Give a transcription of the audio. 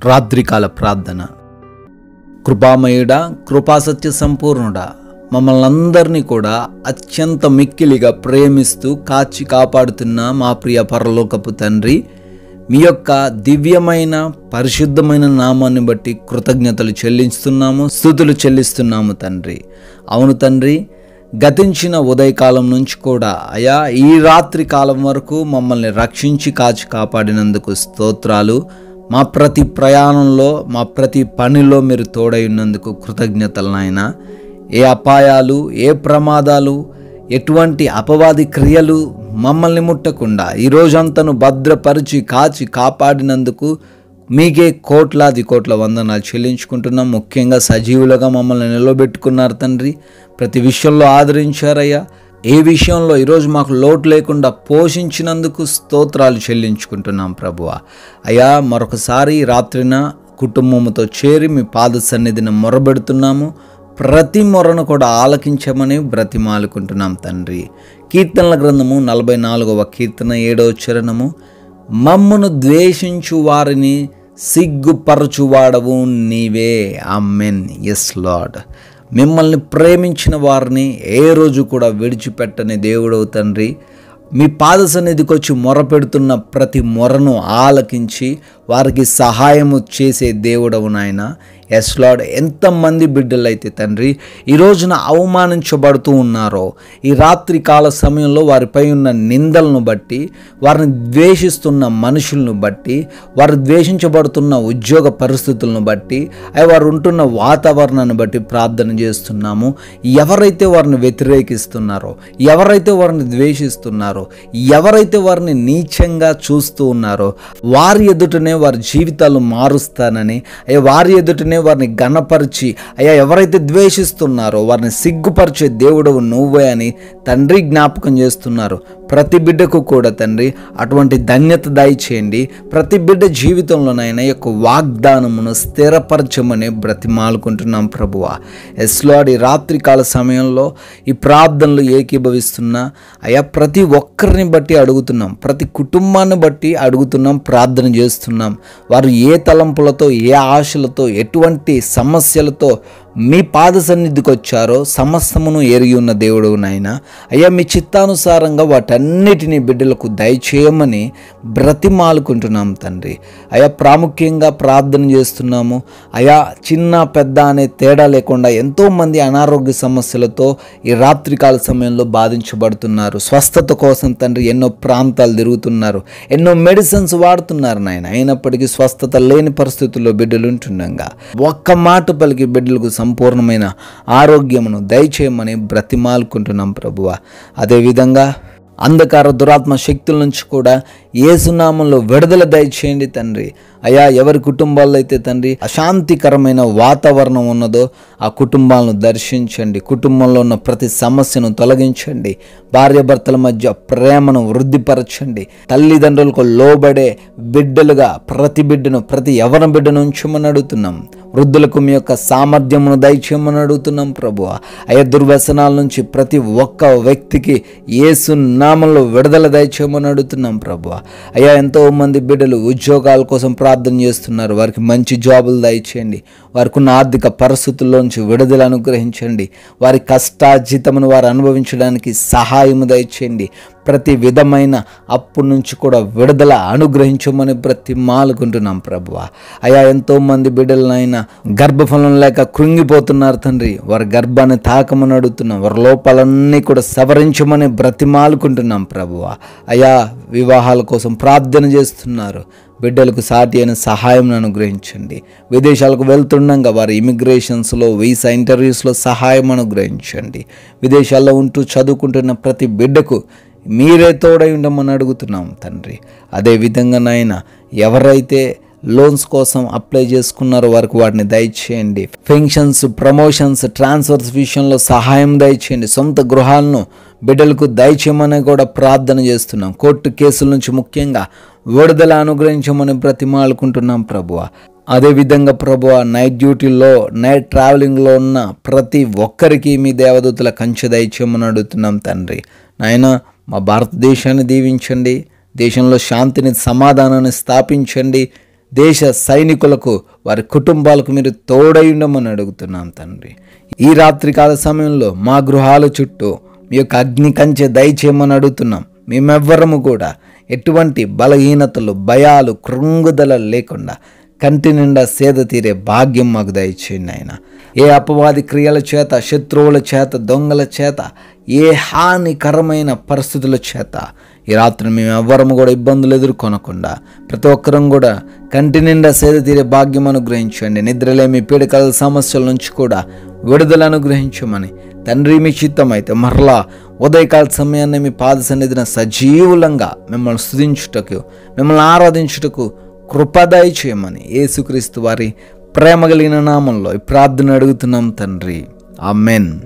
రాత్రికాల ప్రార్థన. కృపామయుడా, కృపాసత్య సంపూర్ణుడా, మమ్మల్ని అందరినీ కూడా అత్యంత మిక్కిలిగా ప్రేమిస్తూ కాచి కాపాడుతున్న మా ప్రియ పరలోకపు తండ్రి, మీ యొక్క దివ్యమైన పరిశుద్ధమైన నామాన్ని బట్టి కృతజ్ఞతలు చెల్లిస్తున్నాము, స్తుతులు చెల్లిస్తున్నాము తండ్రి. అవును తండ్రి, గతించిన ఉదయకాలం నుంచి కూడా అయా ఈ రాత్రి కాలం వరకు మమ్మల్ని రక్షించి కాచి కాపాడినందుకు స్తోత్రాలు. మా ప్రతి ప్రయాణంలో, మా ప్రతి పనిలో మీరు తోడై ఉన్నందుకు కృతజ్ఞతలు నాయన. ఏ అపాయాలు, ఏ ప్రమాదాలు, ఎటువంటి అపవాది క్రియలు మమ్మల్ని ముట్టకుండా ఈ రోజంతను భద్రపరిచి కాచి కాపాడినందుకు మీకే కోట్లాది కోట్ల వందనాలు చెల్లించుకుంటున్నాం. ముఖ్యంగా సజీవులుగా మమ్మల్ని నిలబెట్టుకున్నారు తండ్రి. ప్రతి విషయంలో ఆదరించారయ్యా. ఏ విషయంలో ఈరోజు మాకు లోటు లేకుండా పోషించినందుకు స్తోత్రాలు చెల్లించుకుంటున్నాం ప్రభువా. అయ్యా, మరొకసారి రాత్రిన కుటుంబంతో చేరి మీ పాద సన్నిధిని మొరబెడుతున్నాము. ప్రతి మొరను కూడా ఆలకించమని బ్రతిమాలుకుంటున్నాం తండ్రి. కీర్తనల గ్రంథము 44వ కీర్తన 7వ చరణము, మమ్మును ద్వేషించు వారిని సిగ్గుపరచువాడవు నీవే. ఆమెన్. Yes Lord. మిమ్మల్ని ప్రేమించిన వారిని ఏ రోజు కూడా విడిచిపెట్టని దేవుడవు తండ్రి. మీ పాద సన్నిధికి వచ్చి మొరపెడుతున్న ప్రతి మొరను ఆలకించి వారికి సహాయము చేసే దేవుడవు నాయన. Yes Lord. ఎంతమంది బిడ్డలైతే తండ్రి ఈ రోజున అవమానించబడుతూ ఉన్నారో, ఈ రాత్రి కాల సమయంలో వారిపై ఉన్న నిందలను బట్టి, వారిని ద్వేషిస్తున్న మనుషులను బట్టి, వారు ద్వేషించబడుతున్న ఉద్యోగ పరిస్థితులను బట్టి, వారు ఉంటున్న వాతావరణాన్ని బట్టి ప్రార్థన చేస్తున్నాము. ఎవరైతే వారిని వ్యతిరేకిస్తున్నారో, ఎవరైతే వారిని ద్వేషిస్తున్నారో, ఎవరైతే వారిని నీచంగా చూస్తూ ఉన్నారో, వారి ఎదుటనే వారి జీవితాలు మారుస్తానని, వారి ఎదుటనే వారిని గణపరిచి, అయ్యా ఎవరైతే ద్వేషిస్తున్నారో వారిని సిగ్గుపరిచే దేవుడవు నువ్వే అని తండ్రి జ్ఞాపకం చేస్తున్నారు. ప్రతి బిడ్డకు కూడా తండ్రి అటువంటి ధన్యత దయచేయండి. ప్రతి బిడ్డ జీవితంలోనైనా యొక్క వాగ్దానమును స్థిరపరచమని బ్రతిమాలుకుంటున్నాం ప్రభువా. Yes Lord. ఈ రాత్రికాల సమయంలో ఈ ప్రార్థనలు ఏకీభవిస్తున్నా అయ్యా ప్రతి ఒక్కరిని బట్టి అడుగుతున్నాం, ప్రతి కుటుంబాన్ని బట్టి అడుగుతున్నాం, ప్రార్థన చేస్తున్నాం. వారు ఏ తలంపులతో, ఏ ఆశలతో, ఎటువంటి సమస్యలతో మీ పాద సన్నిధికి వచ్చారో సమస్తమును ఎరిగి ఉన్న దేవుడు నాయన. అయ్యా మీ చిత్తానుసారంగా వాటన్నిటినీ బిడ్డలకు దయచేయమని బ్రతిమాలుకుంటున్నాం తండ్రి. అయ్యా ప్రాముఖ్యంగా ప్రార్థన చేస్తున్నాము. అయ్యా చిన్న పెద్ద అనే తేడా లేకుండా ఎంతోమంది అనారోగ్య సమస్యలతో ఈ రాత్రికాల సమయంలో బాధించబడుతున్నారు. స్వస్థత కోసం తండ్రి ఎన్నో ప్రాంతాలు తిరుగుతున్నారు, ఎన్నో మెడిసిన్స్ వాడుతున్నారు నాయన. అయినప్పటికీ స్వస్థత లేని పరిస్థితుల్లో బిడ్డలు ఉంటుండగా ఒక్క మాట పలికి బిడ్డలకు సంపూర్ణమైన ఆరోగ్యమును దయచేయమని బ్రతిమాలుకుంటున్నాం ప్రభువా. అదేవిధంగా అంధకార దురాత్మ శక్తుల నుంచి కూడా యేసునామంలో విడుదల దయచేయండి తండ్రి. అయ్యా ఎవరి కుటుంబాల్లో అయితే తండ్రి అశాంతికరమైన వాతావరణం ఉన్నదో ఆ కుటుంబాలను దర్శించండి. కుటుంబంలో ఉన్న ప్రతి సమస్యను తొలగించండి. భార్యాభర్తల మధ్య ప్రేమను వృద్ధిపరచండి. తల్లిదండ్రులకు లోబడే బిడ్డలుగా ప్రతి బిడ్డను, ప్రతి యవన బిడ్డను ఉంచమని అడుగుతున్నాం. వృద్ధులకు మీ యొక్క సామర్థ్యమును దయచేయమని అడుగుతున్నాం ప్రభువా. అయ్యా దుర్వ్యసనాల నుంచి ప్రతి ఒక్క వ్యక్తికి యేసు నామంలో విడుదల దయచేయమని అడుగుతున్నాం ప్రభువా. అయ్యా ఎంతో మంది బిడ్డలు ఉద్యోగాల కోసం ప్రార్థన చేస్తున్నారు. వారికి మంచి జాబులు దయచేయండి. వారికి ఉన్న ఆర్థిక పరిస్థితుల్లోంచి విడుదల అనుగ్రహించండి. వారి కష్టార్జితమును వారు అనుభవించడానికి సహాయము దయచేయండి. ప్రతి విధమైన అప్పు నుంచి కూడా విడుదల అనుగ్రహించమని బ్రతిమాలుకుంటున్నాం ప్రభువా. అయా ఎంతోమంది బిడ్డలనైనా గర్భఫలం లేక కృంగిపోతున్నారు తండ్రి. వారి గర్భాన్ని తాకమని అడుగుతున్నాం. వారి లోపాలన్నీ కూడా సవరించమని బ్రతిమాలుకుంటున్నాం ప్రభువా. అయా వివాహాల కోసం ప్రార్థన చేస్తున్నారు. బిడ్డలకు సాటి అయిన సహాయం అనుగ్రహించండి. విదేశాలకు వెళ్తుండగా వారి ఇమిగ్రేషన్స్లో, వీసా ఇంటర్వ్యూస్లో సహాయం అనుగ్రహించండి. విదేశాల్లో ఉంటూ చదువుకుంటున్న ప్రతి బిడ్డకు మీరే తోడై ఉండమని అడుగుతున్నాం తండ్రి. అదేవిధంగా నాయన ఎవరైతే లోన్స్ కోసం అప్లై చేసుకున్నారో వారికి వాటిని దయచేయండి. పెన్షన్స్, ప్రమోషన్స్, ట్రాన్స్ఫర్స్ విషయంలో సహాయం దయచేయండి. సొంత గృహాలను బిడ్డలకు దయచేయమని కూడా ప్రార్థన చేస్తున్నాం. కోర్టు కేసుల నుంచి ముఖ్యంగా విడుదల అనుగ్రహించమని బ్రతిమాలుకుంటున్నాం ప్రభువా. అదేవిధంగా ప్రభువా నైట్ డ్యూటీలో, నైట్ ట్రావెలింగ్లో ఉన్న ప్రతి ఒక్కరికి మీ దేవదూతల కంచె దయచేయమని అడుగుతున్నాం తండ్రి. నాయన మా భారతదేశాన్ని దీవించండి. దేశంలో శాంతిని, సమాధానాన్ని స్థాపించండి. దేశ సైనికులకు వారి కుటుంబాలకు మీరు తోడై ఉండమని అడుగుతున్నాం తండ్రి. ఈ రాత్రికాల సమయంలో మా గృహాల చుట్టూ మీ యొక్క అగ్ని కంచె దయచేయమని అడుగుతున్నాం. మేమెవ్వరము కూడా ఎటువంటి బలహీనతలు, భయాలు, కృంగుదల లేకుండా కంటి నిండా సేద తీరే భాగ్యం మాకు దయచేయండి ఆయన. ఏ అపవాది క్రియల చేత, శత్రువుల చేత, దొంగల చేత, ఏ హానికరమైన పరిస్థితుల చేత ఈ రాత్రి మేము ఎవ్వరము కూడా ఇబ్బందులు ఎదుర్కొనకుండా ప్రతి ఒక్కరం కూడా కంటి నిండా సేద తీరే భాగ్యం అనుగ్రహించండి. నిద్రలేమి పీడకల సమస్యల నుంచి కూడా విడుదల అనుగ్రహించమని తండ్రి మీ చిత్తమైతే మరలా ఉదయకాల సమయాన్ని మీ పాద సన్నిధిన సజీవులంగా మిమ్మల్ని స్తుతించుటకు, మిమ్మల్ని ఆరాధించుటకు కృపదయ చేయమని యేసుక్రీస్తు వారి ప్రేమ కలిగిన నామంలో ఈ ప్రార్థన అడుగుతున్నాం తండ్రి. ఆమెన్.